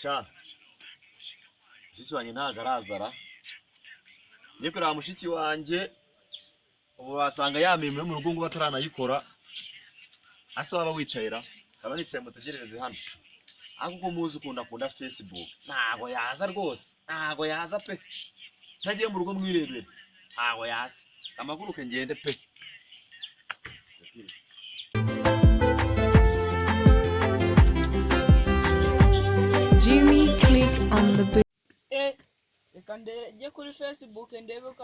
Sha mushiki wanjye ntago arazara. Ngiye kureba mushiki wanjye ubu wasanga yamirimo yo mu rugo ngo bataranayikora. Ase waba wicayira kaba nicaye mutegerereze hano. Ako ko muzi ukunda Facebook ntago yaza rwose, ntago yaza pe. Ntagiye mu rugo mwirebere ntago yaza. Amaguruke ngende pe. Jimmy click on the bell. Reka ndege kuri Facebook ndebe ko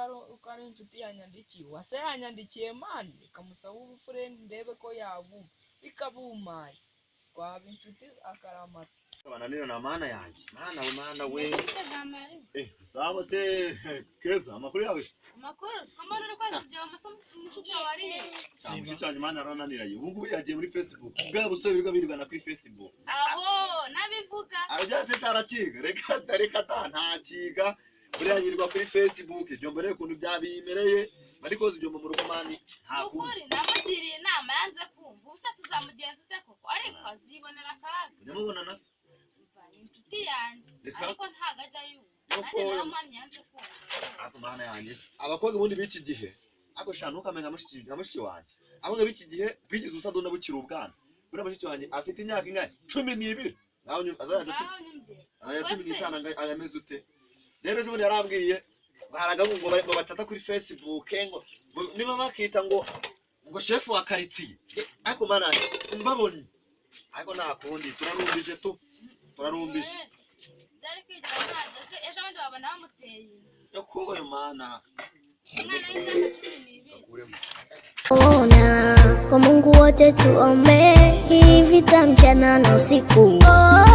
ari inshuti yanyandikiye. Wase yanyandikiye mani, reka musaba ubufurende ndebe ko yabumva. Ikabumaye. Twaba inshuti akaramata. Bananira na mana yanjye. Mana we. Sawa se keza amakuru yawe. Amakuru sikamana rwose byo amasomo mushiki wari. Mushiki wanjye mana arananiraye. Ubu ngubu yagiye muri Facebook. Bwa busubirwa birigana kuri Facebook. Aho nabivuga. Arajyase cyarakiga. Reka nta kiga. Buriya yirwa kuri Facebook. Ibyo mbere kuntu byabimereye. Bari koza ibyo mu rugo mani. Ukuri namugiriye inama yanze kumva. Ubusa tuzamugenza ute koko ariko azibonera akaga. Nyamubona nase. Inshuti yanjye ariko ntago ajya yumva. Nanjye namani yanze kumva. Ako mana yanjye. Abakobwa ubundi b'iki gihe. Ako shanu kamenya mushiki wanjye. Abakobwa b'iki gihe bigize ubusadona bukiri ubwana. Buriya mushiki wanjye afite imyaka ingahe 12. Naho azajya 15 ayameze ute. Rero zibone yarambwiye baragabu ngo bacata kuri Facebook ngo niba bakita ngo chef wa quartier. Ako mana mbaboni. Ariko nakundi turarumbije tu. Turarumbije. Dare kwigira ntaje ejo abandi babona bamuteye. Yakowe mana. Umwana w'imyaka 12. Ona kwa Mungu wote tuombe hivi mchana na usiku. Oh,